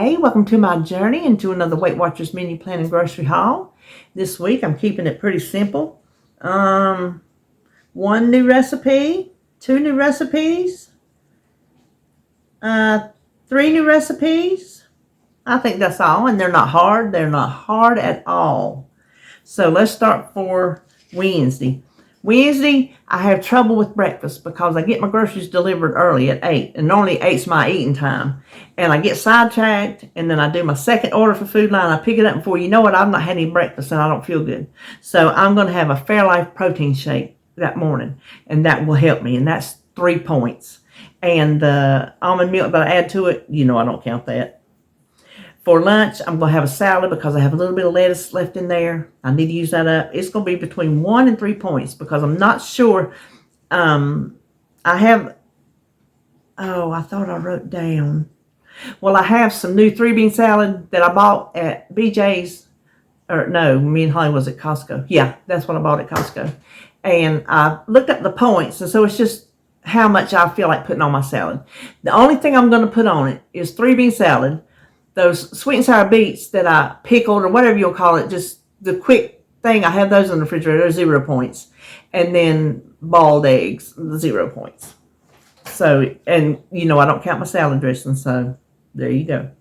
Hey, welcome to my journey into another Weight Watchers menu plan and grocery haul. This week I'm keeping it pretty simple. One new recipe, two new recipes, three new recipes. I think that's all, and they're not hard. They're not hard at all. So let's start for Wednesday. Wednesday, I have trouble with breakfast because I get my groceries delivered early at 8, and normally 8's my eating time. And I get sidetracked, and then I do my second order for Food Line. I pick it up before you know it, I've not had any breakfast, and I don't feel good. So I'm going to have a Fairlife protein shake that morning, and that will help me, and that's 3 points. And the almond milk that I add to it, you know I don't count that. For lunch, I'm going to have a salad because I have a little bit of lettuce left in there. I need to use that up. It's going to be between 1 and 3 points because I'm not sure. I thought I wrote down. Well, I have some new 3-bean salad that I bought at BJ's. Or no, me and Holly was at Costco. Yeah, that's what I bought at Costco. And I looked up the points, and so it's just how much I feel like putting on my salad. The only thing I'm going to put on it is 3-bean salad. Those sweet and sour beets that I pickled or whatever you'll call it, just the quick thing, I have those in the refrigerator, they're 0 points. And then boiled eggs, 0 points. So, and you know I don't count my salad dressing, so there you go.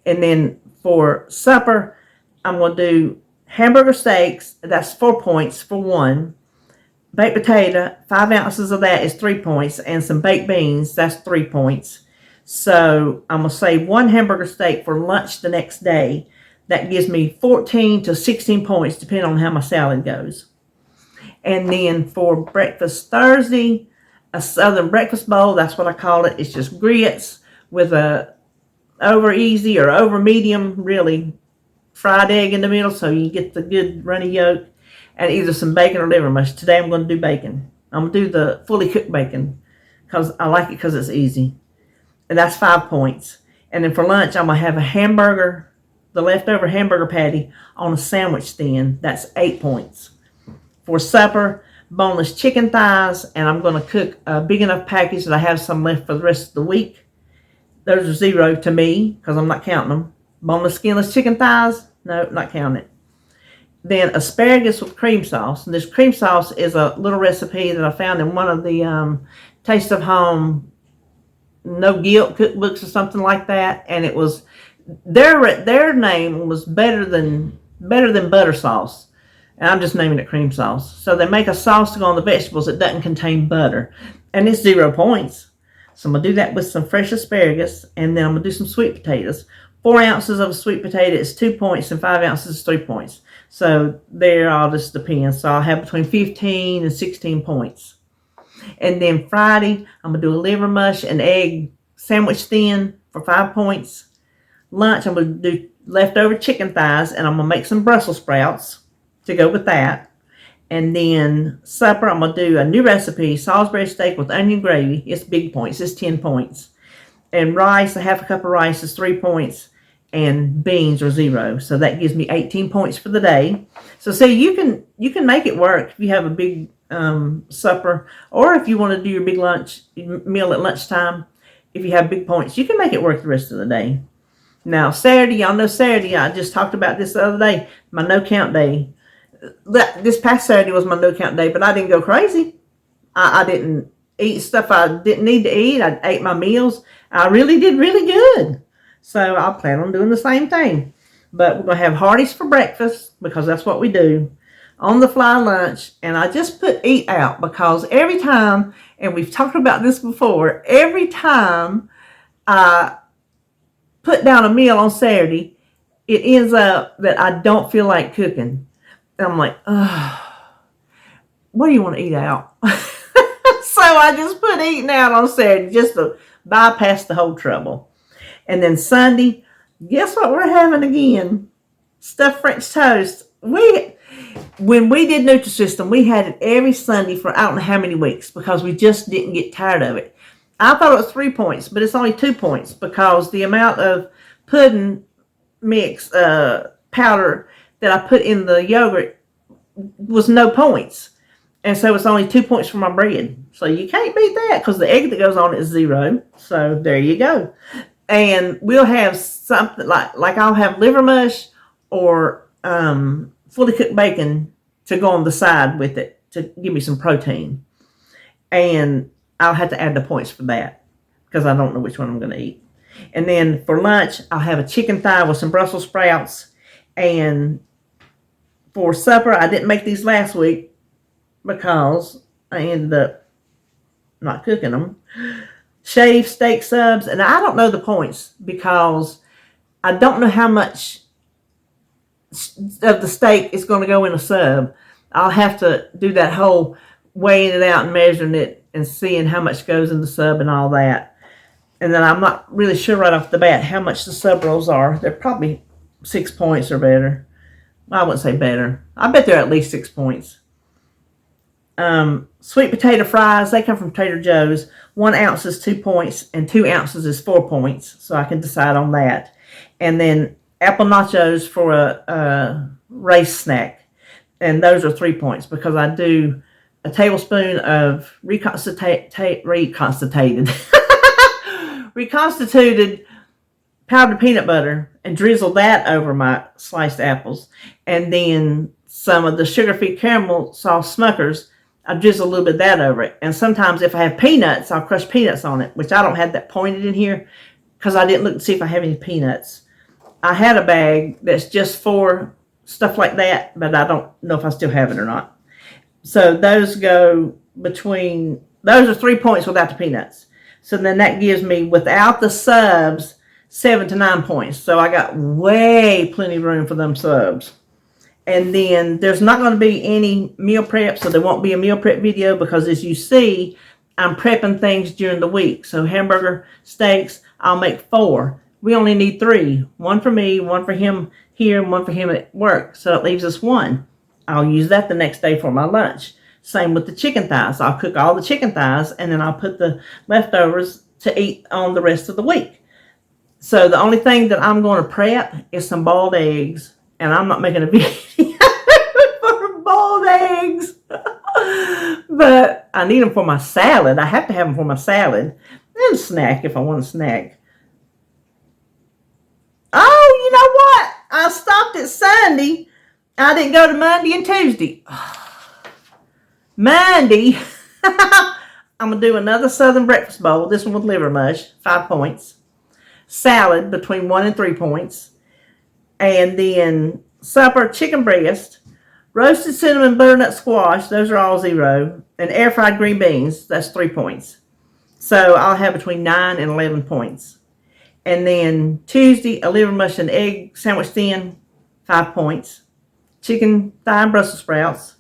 And then for supper, I'm going to do hamburger steaks, that's 4 points for one. Baked potato, 5 ounces of that is 3 points. And some baked beans, that's 3 points. So I'm going to say 1 hamburger steak for lunch the next day. That gives me 14 to 16 points depending on how my salad goes. And then for breakfast Thursday, a Southern breakfast bowl, that's what I call it. It's just grits with a over easy or over medium, really, fried egg in the middle so you get the good runny yolk. And either some bacon or liver mush. Today I'm going to do bacon. I'm going to do the fully cooked bacon because I like it because it's easy. And that's 5 points. And then for lunch, I'm going to have a hamburger, the leftover hamburger patty on a sandwich thin. That's 8 points. For supper, boneless chicken thighs. And I'm going to cook a big enough package that I have some left for the rest of the week. Those are 0 to me because I'm not counting them. Boneless skinless chicken thighs. No, not counting it. Then asparagus with cream sauce. And this cream sauce is a little recipe that I found in one of the Taste of Home No Guilt cookbooks or something like that, and it was their name was better than butter sauce, and I'm just naming it cream sauce. So they make a sauce to go on the vegetables that doesn't contain butter, and it's 0 points. So I'm gonna do that with some fresh asparagus, and then I'm gonna do some sweet potatoes. 4 ounces of a sweet potato is 2 points, and 5 ounces is 3 points. So there all just depends. So I'll have between 15 and 16 points. And then Friday, I'm going to do a liver mush and egg sandwich thin for 5 points. Lunch, I'm going to do leftover chicken thighs, and I'm going to make some Brussels sprouts to go with that. And then supper, I'm going to do a new recipe, Salisbury steak with onion gravy. It's big points. It's 10 points. And rice, a half a cup of rice is 3 points. And beans are 0. So that gives me 18 points for the day. So see, you can make it work if you have a big supper, or if you want to do your big lunch meal at lunchtime. If you have big points, you can make it work the rest of the day. Now Saturday, y'all know Saturday, I just talked about this the other day, my no count day. This past Saturday was my no count day, but I didn't go crazy. I didn't eat stuff I didn't need to eat. I ate my meals. I really did really good. So I'll plan on doing the same thing. But we're going to have Hardee's for breakfast because that's what we do. On the fly lunch, and I just put eat out because every time, and we've talked about this before, every time I put down a meal on Saturday, it ends up that I don't feel like cooking. And I'm like, what do you want to eat out? So I just put eating out on Saturday just to bypass the whole trouble. And then Sunday, guess what we're having again? Stuffed French toast. When we did Nutrisystem, we had it every Sunday for I don't know how many weeks because we just didn't get tired of it. I thought it was 3 points, but it's only 2 points because the amount of pudding mix powder that I put in the yogurt was no points. And so it's only 2 points for my bread. So you can't beat that because the egg that goes on it is 0. So there you go. And we'll have something like I'll have liver mush or fully cooked bacon to go on the side with it to give me some protein. And I'll have to add the points for that because I don't know which one I'm going to eat. And then for lunch, I'll have a chicken thigh with some Brussels sprouts. And for supper, I didn't make these last week because I ended up not cooking them. Shaved steak subs, and I don't know the points because I don't know how much of the steak is going to go in a sub. I'll have to do that whole weighing it out and measuring it and seeing how much goes in the sub and all that. And then I'm not really sure right off the bat how much the sub rolls are. They're probably 6 points or better. Well, I wouldn't say better. I bet they're at least 6 points. Sweet potato fries, they come from Trader Joe's. 1 ounce is 2 points and 2 ounces is 4 points. So I can decide on that. And then apple nachos for a race snack. And those are 3 points because I do a tablespoon of reconstituted powdered peanut butter and drizzle that over my sliced apples. And then some of the sugar-free caramel sauce Smuckers, I drizzle a little bit of that over it. And sometimes if I have peanuts, I'll crush peanuts on it, which I don't have that pointed in here because I didn't look to see if I have any peanuts. I had a bag that's just for stuff like that, but I don't know if I still have it or not. So those go between, those are 3 points without the peanuts. So then that gives me, without the subs, 7 to 9 points. So I got way plenty of room for them subs. And then there's not going to be any meal prep, so there won't be a meal prep video because as you see, I'm prepping things during the week. So hamburger, steaks, I'll make 4. We only need 3. 1 for me, 1 for him here, and 1 for him at work. So it leaves us 1. I'll use that the next day for my lunch. Same with the chicken thighs. I'll cook all the chicken thighs and then I'll put the leftovers to eat on the rest of the week. So the only thing that I'm going to prep is some boiled eggs. And I'm not making a video for boiled eggs. But I need them for my salad. I have to have them for my salad. And a snack if I want a snack. Oh, you know what? I stopped at Sunday. I didn't go to Monday and Tuesday. Monday, I'm going to do another Southern breakfast bowl. This one with liver mush, 5 points. Salad between 1 and 3 points. And then supper, chicken breast, roasted cinnamon butternut squash, those are all 0. And air fried green beans, that's 3 points. So I'll have between 9 and 11 points. And then Tuesday, a liver mush and egg sandwich thin, 5 points. Chicken thigh and Brussels sprouts.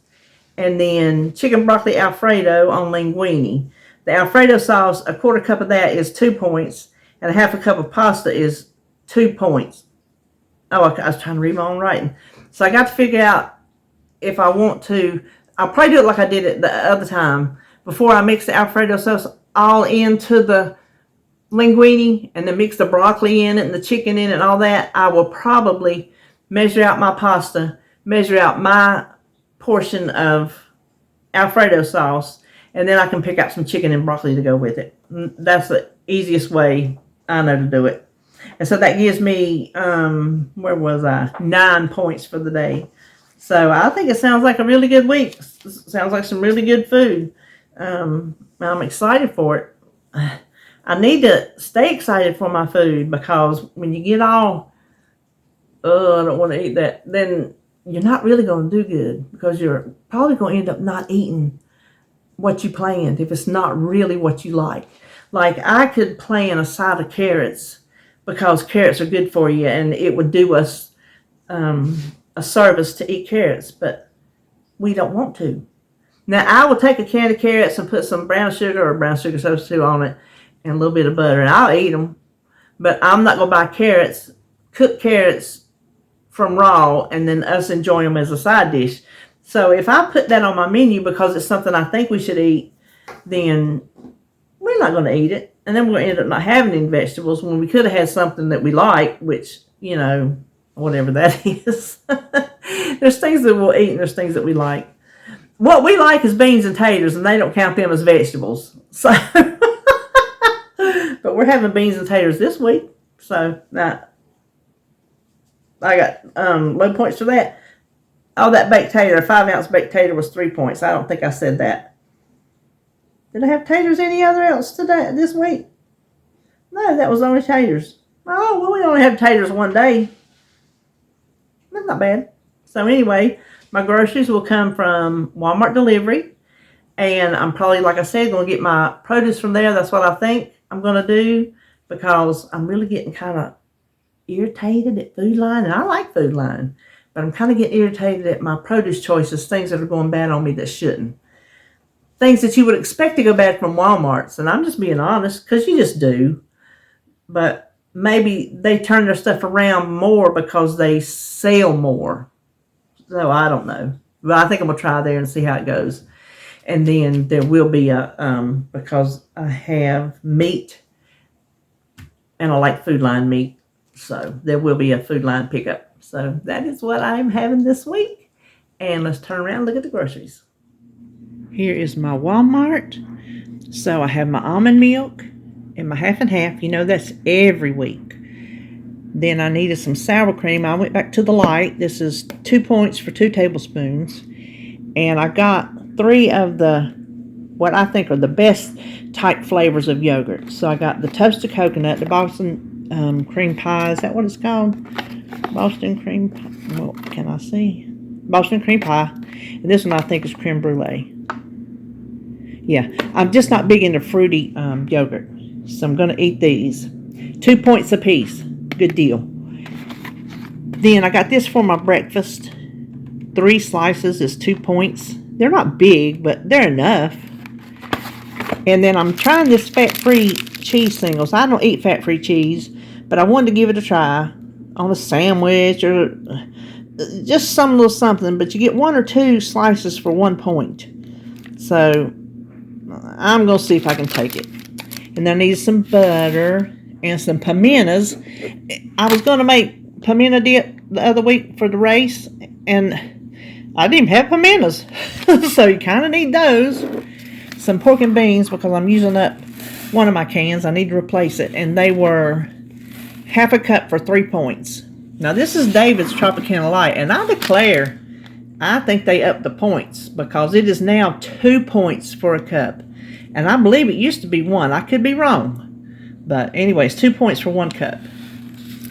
And then chicken broccoli Alfredo on linguine. The Alfredo sauce, a quarter cup of that is 2 points. And a half a cup of pasta is 2 points. Oh, I was trying to read my own writing. So I got to figure out if I want to. I'll probably do it like I did it the other time. Before I mix the Alfredo sauce all into the linguine and then mix the broccoli in it and the chicken in it and all that, I will probably measure out my pasta, measure out my portion of Alfredo sauce, and then I can pick out some chicken and broccoli to go with it. That's the easiest way I know to do it. And so that gives me, where was I? 9 points for the day. So I think it sounds like a really good week. Sounds like some really good food. I'm excited for it. I need to stay excited for my food because when you get all, oh, I don't want to eat that, then you're not really going to do good because you're probably going to end up not eating what you planned if it's not really what you like. Like I could plan a side of carrots because carrots are good for you and it would do us a service to eat carrots, but we don't want to. Now I will take a can of carrots and put some brown sugar or brown sugar substitute on it and a little bit of butter and I'll eat them, but I'm not going to buy carrots, cooked carrots from raw and then us enjoy them as a side dish. So if I put that on my menu because it's something I think we should eat, then we're not going to eat it. And then we're going to end up not having any vegetables when we could have had something that we like, which, you know, whatever that is. There's things that we'll eat and there's things that we like. What we like is beans and taters, and they don't count them as vegetables. So, but we're having beans and taters this week. So now I got low points for that. Oh, that baked tater, 5-ounce baked tater was 3 points. I don't think I said that. Did I have taters any other else today this week? No, that was only taters. Oh, well, we only have taters one day. That's not bad. So anyway, my groceries will come from Walmart delivery. And I'm probably, like I said, going to get my produce from there. That's what I think I'm going to do, because I'm really getting kind of irritated at Food Line. And I like Food Line, but I'm kind of getting irritated at my produce choices, things that are going bad on me that shouldn't. Things that you would expect to go bad from Walmart's. And I'm just being honest, because you just do. But maybe they turn their stuff around more because they sell more. So I don't know. But I think I'm going to try there and see how it goes. And then there will be a, because I have meat and I like Food Line meat. So there will be a Food Line pickup. So that is what I'm having this week. And let's turn around and look at the groceries. Here is my Walmart. So I have my almond milk and my half and half. You know, that's every week. Then I needed some sour cream. I went back to the light. This is 2 points for 2 tablespoons. And I got 3 of the, what I think are the best type flavors of yogurt. So I got the toasted coconut, the Boston cream pie. Is that what it's called? Boston cream pie. What can I see? Boston cream pie. And this one I think is creme brulee. Yeah, I'm just not big into fruity yogurt. So I'm going to eat these. 2 points a piece. Good deal. Then I got this for my breakfast. 3 slices is 2 points. They're not big, but they're enough. And then I'm trying this fat-free cheese singles. I don't eat fat-free cheese, but I wanted to give it a try on a sandwich or just some little something. But you get 1 or 2 slices for 1 point. So I'm going to see if I can take it. And then I need some butter and some pimentas. I was going to make pimento dip the other week for the race, and I didn't even have pimentas. So you kind of need those. Some pork and beans, because I'm using up one of my cans. I need to replace it. And they were half a cup for 3 points. Now this is David's Tropicana Light, and I declare, I think they upped the points, because it is now 2 points for a cup. And I believe it used to be 1. I could be wrong. But anyways, 2 points for 1 cup.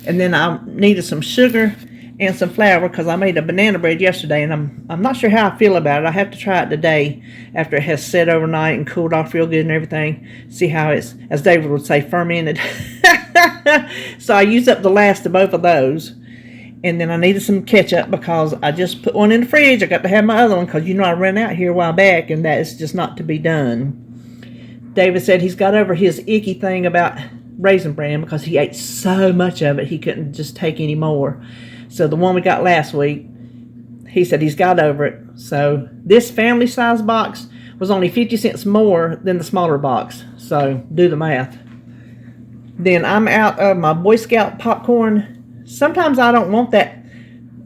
And then I needed some sugar and some flour, because I made a banana bread yesterday, and I'm not sure how I feel about it. I have to try it today after it has set overnight and cooled off real good and everything. See how it's, as David would say, fermented. So I used up the last of both of those. And then I needed some ketchup, because I just put one in the fridge. I got to have my other one, because you know I ran out here a while back, and that is just not to be done. David said he's got over his icky thing about Raisin Bran, because he ate so much of it he couldn't just take any more. So the one we got last week, he said he's got over it. So this family size box was only 50 cents more than the smaller box. So do the math. Then I'm out of my Boy Scout popcorn. Sometimes I don't want that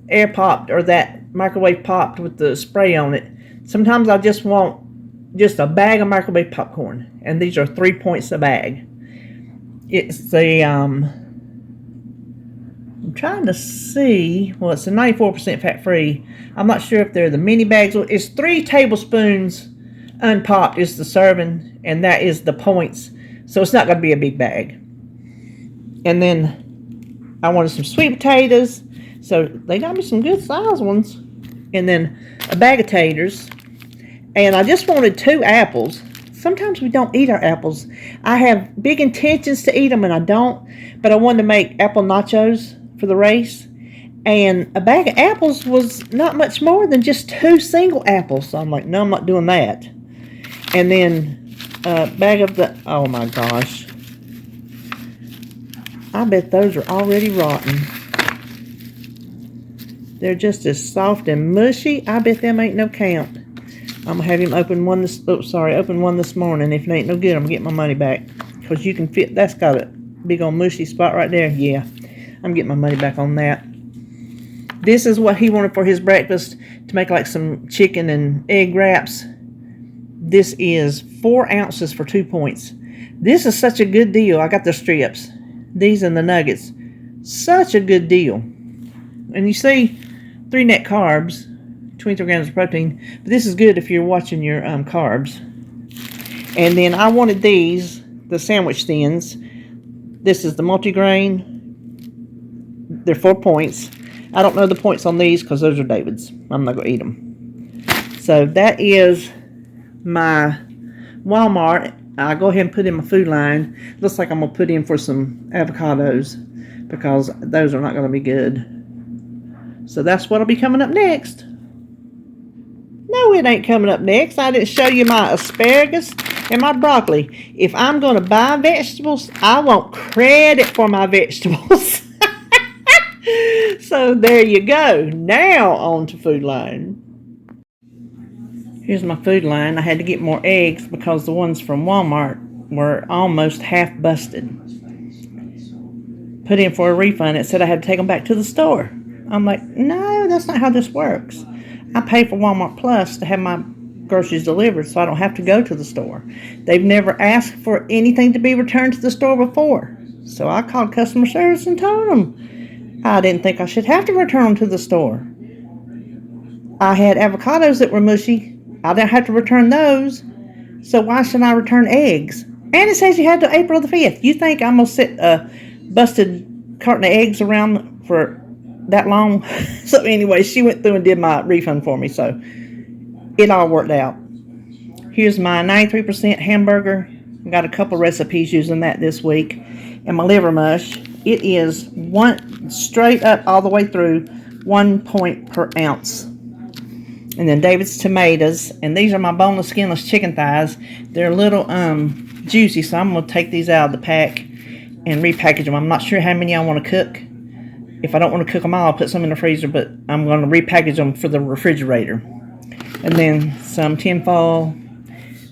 air popped or that microwave popped with the spray on it. Sometimes I just want just a bag of microwave popcorn. And these are 3 points a bag. It's the, I'm trying to see, well, it's a 94% fat-free. I'm not sure if they're the mini bags. It's 3 tablespoons unpopped is the serving, and that is the points. So it's not going to be a big bag. And then I wanted some sweet potatoes. So they got me some good size ones. And then a bag of taters. And I just wanted 2 apples. Sometimes we don't eat our apples. I have big intentions to eat them, and I don't. But I wanted to make apple nachos for the race. And a bag of apples was not much more than just 2 single apples. So I'm like, no, I'm not doing that. And then a bag of the, oh my gosh. I bet those are already rotten. They're just as soft and mushy. I bet them ain't no count. I'm going to have him open one this morning. If it ain't no good, I'm going to get my money back. Because you can fit, that's got a big old mushy spot right there. Yeah, I'm getting my money back on that. This is what he wanted for his breakfast, to make like some chicken and egg wraps. This is 4 ounces for 2 points. This is such a good deal. I got the strips. these and the nuggets. Such a good deal. And you see 3 net carbs, 23 grams of protein. But this is good if you're watching your carbs. And then I wanted these, the sandwich thins. This is the multigrain. They're 4 points. I don't know the points on these because those are David's. I'm not going to eat them. So that is my Walmart. I'll go ahead and put in my food line. Looks like I'm going to put in for some avocados because those are not going to be good. So that's what'll be coming up next. No, it ain't coming up next. I didn't show you my asparagus and my broccoli. If I'm going to buy vegetables, I want credit for my vegetables. So there you go. Now on to food line. Here's my food line. I had to get more eggs because the ones from Walmart were almost half busted. Put in for a refund. It said I had to take them back to the store. I'm like, no, that's not how this works. I pay for Walmart Plus to have my groceries delivered so I don't have to go to the store. They've never asked for anything to be returned to the store before. So I called customer service and told them I didn't think I should have to return them to the store. I had avocados that were mushy. I didn't have to return those. So why should I return eggs? And it says you had till April the 5th. You think I'm going to sit a busted carton of eggs around for that long? So anyway, she went through and did my refund for me. So it all worked out. Here's my 93% hamburger. I got a couple recipes using that this week. And my liver mush. It is one straight up all the way through 1 point per ounce. And then David's tomatoes. And these are my boneless, skinless chicken thighs. They're a little juicy, so I'm going to take these out of the pack and repackage them. I'm not sure how many I want to cook. If I don't want to cook them all, I'll put some in the freezer, but I'm going to repackage them for the refrigerator. And then some tinfoil.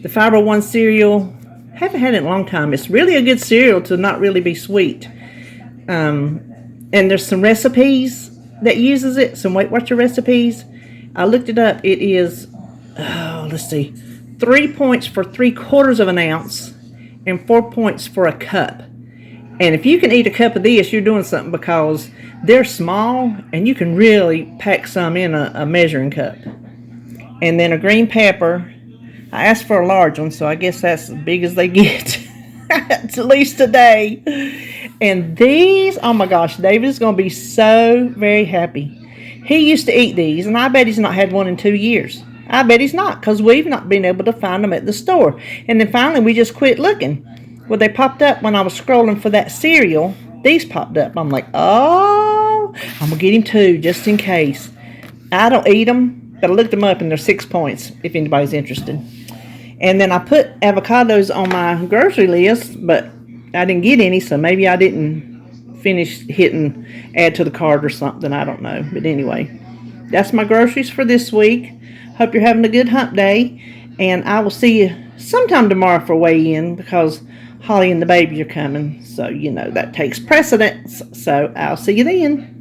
The Fiber One cereal. Haven't had it in a long time. It's really a good cereal to not really be sweet. And there's some recipes that uses it. Some Weight Watcher recipes. I looked it up. It is, let's see, 3 points for 3/4 of an ounce and 4 points for a cup. And if you can eat a cup of this, you're doing something because they're small and you can really pack some in a measuring cup. And then a green pepper. I asked for a large one, so I guess that's as big as they get. At least today. And these, oh my gosh, David is going to be so very happy. He used to eat these, and I bet he's not had one in 2 years. I bet he's not, because we've not been able to find them at the store. And then finally, we just quit looking. Well, they popped up when I was scrolling for that cereal. These popped up. I'm like, oh, I'm going to get him 2 just in case. I don't eat them, but I looked them up, and they're 6 points if anybody's interested. And then I put avocados on my grocery list, but I didn't get any, so maybe I didn't finish hitting add to the cart or something. I don't know. But anyway, that's my groceries for this week. Hope you're having a good hump day. And I will see you sometime tomorrow for weigh-in because Holly and the baby are coming. So, you know, that takes precedence. So I'll see you then.